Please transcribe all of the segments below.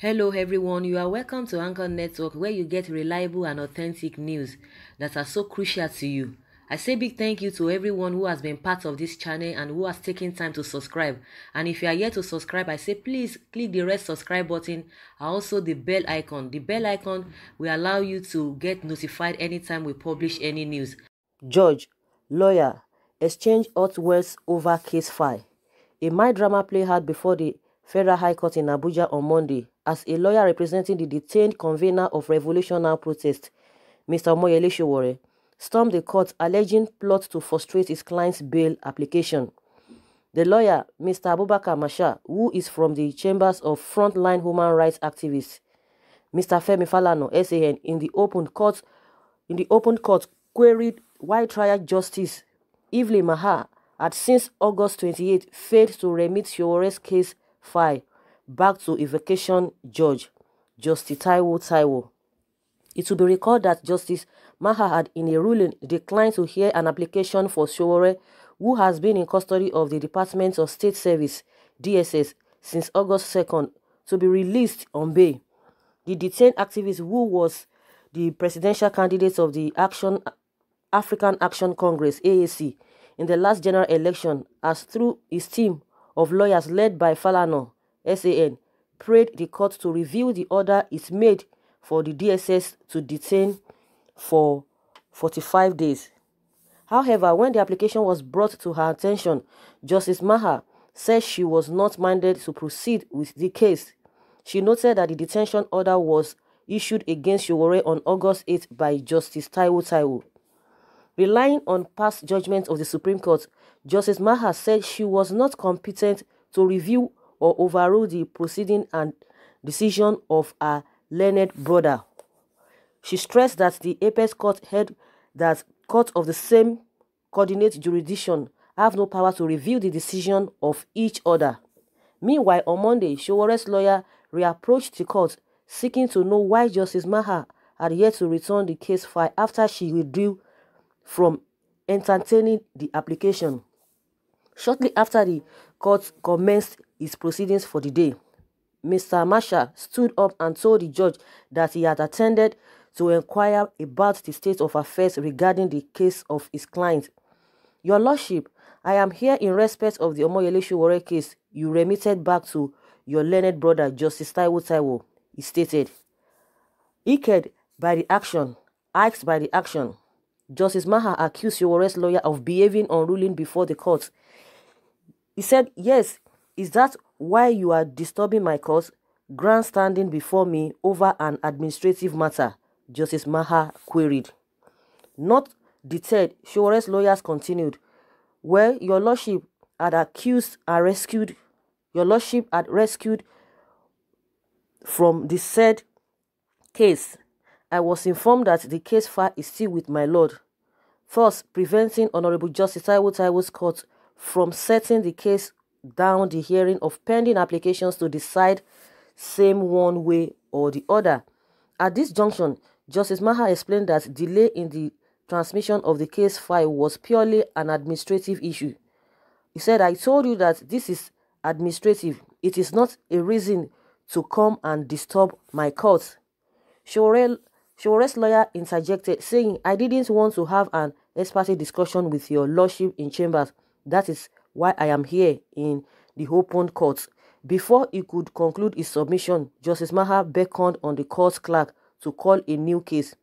Hello everyone, you are welcome to Anchor Network where you get reliable and authentic news that are so crucial to you. I say big thank you to everyone who has been part of this channel and who has taken time to subscribe. And if you are yet to subscribe, I say please click the red subscribe button and also the bell icon. The bell icon will allow you to get notified anytime we publish any news. Judge, lawyer, exchange hot words over case file. A mild drama played out before the Federal High Court in Abuja on Monday as a lawyer representing the detained convener of Revolution Now protest, Mr. Sowore, stormed the court alleging plot to frustrate his client's bail application. The lawyer, Mr. Abubakar Masha, who is from the chambers of frontline human rights activists, Mr. Femi Falana, SAN, in the open court queried why trial justice Evelyn Maha had since August 28 failed to remit Sowore's case file back to a vacation judge, Justice Taiwo. It will be recalled that Justice Maha had in a ruling declined to hear an application for Sowore, who has been in custody of the Department of State Service, DSS, since August 2nd, to be released on bail. The detained activist, who was the presidential candidate of the African Action Congress, AAC, in the last general election, as through his team of lawyers led by Falana, SAN, prayed the court to review the order it made for the DSS to detain for 45 days. However, when the application was brought to her attention, Justice Maha said she was not minded to proceed with the case. She noted that the detention order was issued against Sowore on August 8 by Justice Taiwo. Relying on past judgments of the Supreme Court, Justice Maha said she was not competent to review or overrule the proceeding and decision of her learned brother. She stressed that the Apex Court held that courts of the same coordinate jurisdiction have no power to review the decision of each other. Meanwhile, on Monday, Sowore's lawyer reapproached the court, seeking to know why Justice Maha had yet to return the case file after she withdrew from entertaining the application. Shortly after the court commenced its proceedings for the day, Mr. Masha stood up and told the judge that he had attended to inquire about the state of affairs regarding the case of his client. Your Lordship, I am here in respect of the Sowore case you remitted back to your learned brother, Justice Taiwo, he stated. Asked by the action, Justice Maha accused Sowore's lawyer of behaving unruly before the court. He said, "Yes, is that why you are disturbing my cause, grandstanding before me over an administrative matter?" Justice Maha queried. Not deterred, Sowore's lawyers continued. "Well, your Lordship had rescued from the said case. I was informed that the case file is still with my lord, thus preventing Honorable Justice Taiwo's court from setting the case down the hearing of pending applications to decide same one way or the other. At this junction, Justice Maha explained that delay in the transmission of the case file was purely an administrative issue. He said, I told you that this is administrative. It is not a reason to come and disturb my court." Sowore's lawyer interjected, saying, "I didn't want to have an ex parte discussion with your Lordship in chambers. That is why I am here in the open court." Before he could conclude his submission, Justice Maha beckoned on the court clerk to call a new case.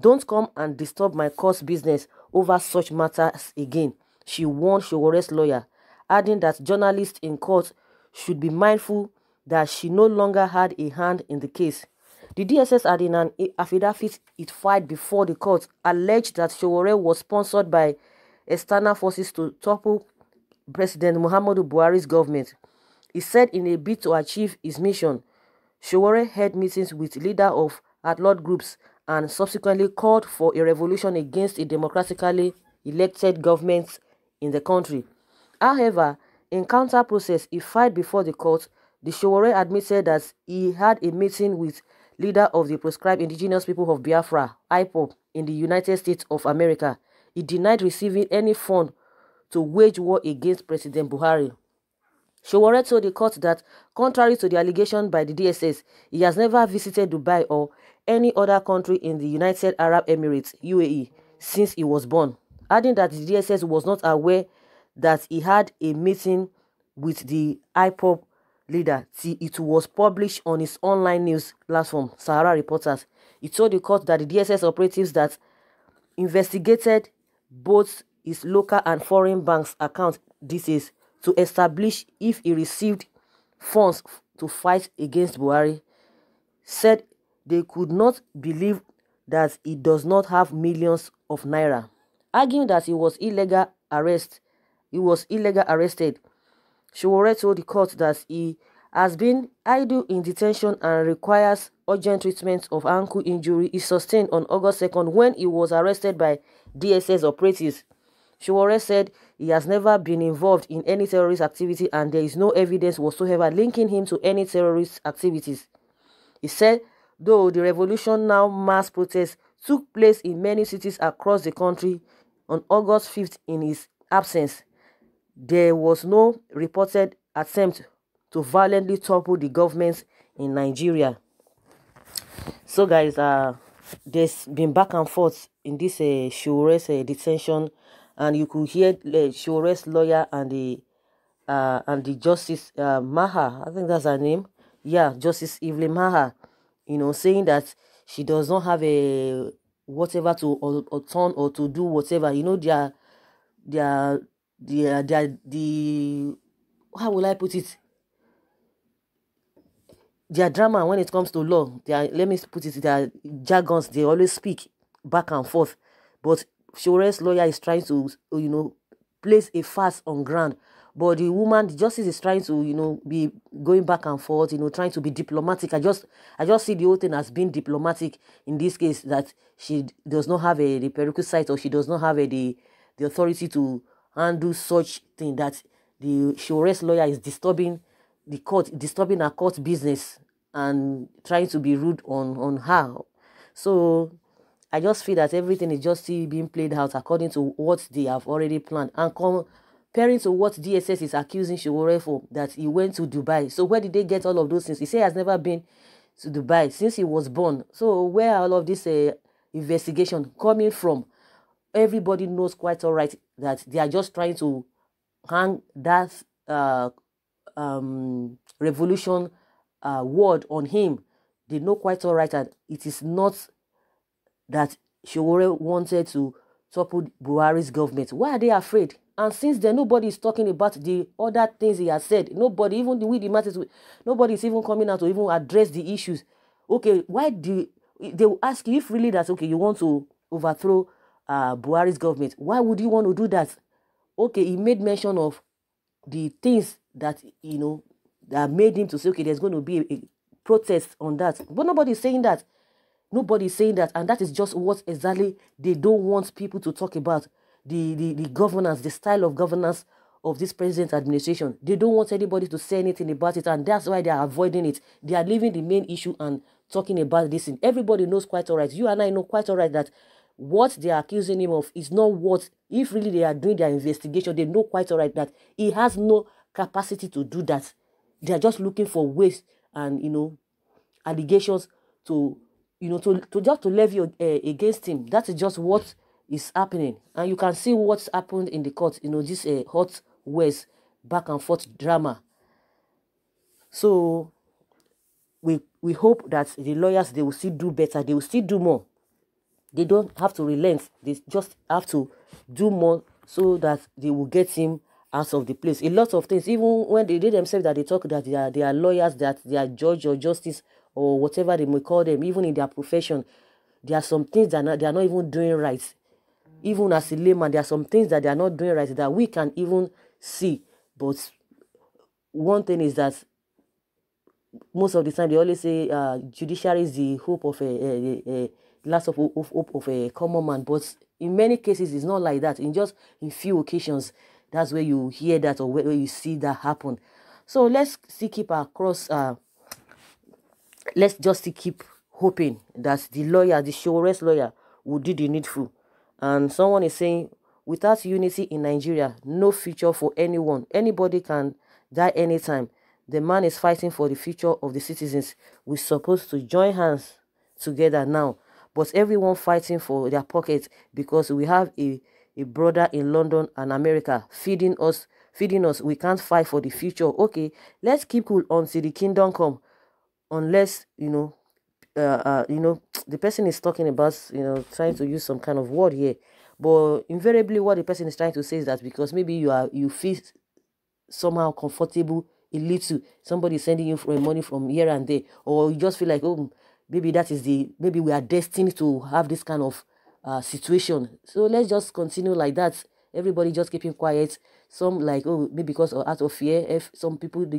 "Don't come and disturb my court's business over such matters again," she warned Sowore's lawyer, adding that journalists in court should be mindful that she no longer had a hand in the case. The DSS had in an affidavit it filed before the court alleged that Sowore was sponsored by external forces to topple President Muhammadu Buhari's government. He said in a bid to achieve his mission, Sowore held meetings with leaders of outlawed groups and subsequently called for a revolution against a democratically elected government in the country. However, in counter process he filed before the court, the Sowore admitted that he had a meeting with leader of the proscribed indigenous people of Biafra, IPOB, in the United States of America. He denied receiving any fund to wage war against President Buhari. Sowore told the court that, contrary to the allegation by the DSS, he has never visited Dubai or any other country in the United Arab Emirates (UAE) since he was born, adding that the DSS was not aware that he had a meeting with the IPOB leader till it was published on his online news platform, Sahara Reporters. He told the court that the DSS operatives that investigated both his local and foreign banks account details to establish if he received funds to fight against Buhari, said they could not believe that he does not have millions of naira, arguing that he was illegally arrested. Sowore told the court that he has been idle in detention and requires urgent treatment of ankle injury he sustained on August 2nd when he was arrested by DSS operatives. Sowore said he has never been involved in any terrorist activity and there is no evidence whatsoever linking him to any terrorist activities. He said, though the Revolution Now mass protests took place in many cities across the country on August 5th in his absence, there was no reported attempt to violently topple the government in Nigeria. So guys, there's been back and forth in this Sowore's detention, and you could hear Sowore's lawyer and the Justice Maha, I think that's her name, yeah, Justice Evelyn Maha, saying that she does not have a whatever to or turn or to do whatever. The how will I put it? Their drama when it comes to law, let me put it, their jargons, they always speak back and forth. But Sowore's lawyer is trying to, place a fast on ground. But the woman, the justice is trying to, be going back and forth, trying to be diplomatic. I just see the whole thing as being diplomatic in this case, that she does not have the prerequisite, or she does not have the authority to handle such thing, that the Sowore's lawyer is disturbing the court, disturbing her court business and trying to be rude on her. So I just feel that everything is just still being played out according to what they have already planned, and comparing to what DSS is accusing Sowore for, that he went to Dubai. So where did they get all of those things? He said he has never been to Dubai since he was born. So where are all of this investigation coming from? Everybody knows quite all right that they are just trying to hang that revolution word on him. They know quite all right that it is not that Sowore wanted to topple Buhari's government. Why are they afraid? And since then, nobody is talking about the other things he has said. Nobody, even with the matters, nobody is even coming out to even address the issues. Okay, why they will ask you if really that's okay, you want to overthrow Buhari's government. Why would you want to do that? Okay, he made mention of the things that, that made him to say, okay, there's going to be a protest on that. But nobody is saying that. Nobody is saying that. And that is just what exactly they don't want people to talk about. The governance, the style of governance of this president's administration. They don't want anybody to say anything about it. And that's why they are avoiding it. They are leaving the main issue and talking about this. And everybody knows quite all right. You and I know quite all right that what they are accusing him of is not what, if really they are doing their investigation, they know quite all right that he has no capacity to do that. They are just looking for ways and, allegations to, just to levy against him. That is just what is happening. And you can see what's happened in the court, this hot words, back and forth drama. So we hope that the lawyers, they will still do better. They will still do more. They don't have to relent. They just have to do more so that they will get him out of the place. A lot of things, even when they themselves that they talk that they are lawyers, that they are judge or justice or whatever they may call them, even in their profession, there are some things that they are not even doing right. Even as a layman, there are some things that they are not doing right that we can even see. But one thing is that most of the time they always say judiciary is the hope of a last of hope of a common man. But in many cases, it's not like that. In few occasions, that's where you hear that or where you see that happen. So let's still keep our cross. Let's just still keep hoping that the lawyer, the Sowore's lawyer, will do the needful. And someone is saying, without unity in Nigeria, no future for anyone. Anybody can die anytime. The man is fighting for the future of the citizens. We're supposed to join hands together now, but everyone fighting for their pockets because we have a brother in London and America feeding us. We can't fight for the future. Okay, let's keep cool until the kingdom come. Unless the person is talking about, trying to use some kind of word here, but invariably what the person is trying to say is that because maybe you feel somehow comfortable a little, somebody is sending you for money from here and there, or you just feel like, oh, maybe we are destined to have this kind of situation. So let's just continue like that. Everybody just keeping quiet. Some like, oh, maybe because of out of fear. If some people, they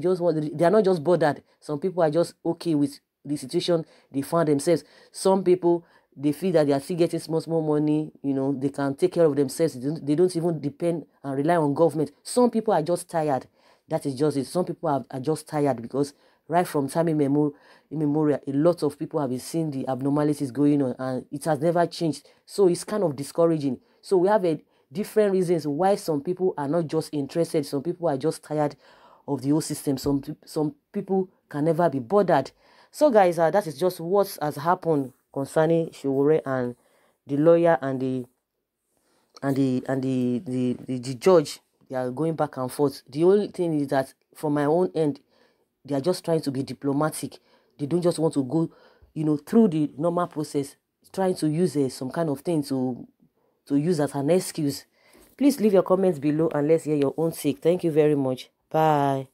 are not just bothered. Some people are just okay with the situation they find themselves. Some people, they feel that they are still getting small money. They can take care of themselves. They don't even depend and rely on government. Some people are just tired. That is just it. Some people are just tired because right from time immemorial, a lot of people have been seeing the abnormalities going on, and it has never changed. So it's kind of discouraging. So we have different reasons why some people are not just interested. Some people are just tired of the whole system. Some people can never be bothered. So guys, that is just what has happened concerning Sowore and the lawyer and the judge. They are going back and forth. The only thing is that from my own end, they are just trying to be diplomatic. They don't just want to go, through the normal process, trying to use some kind of thing to use as an excuse. Please leave your comments below and let's hear your own take. Thank you very much. Bye.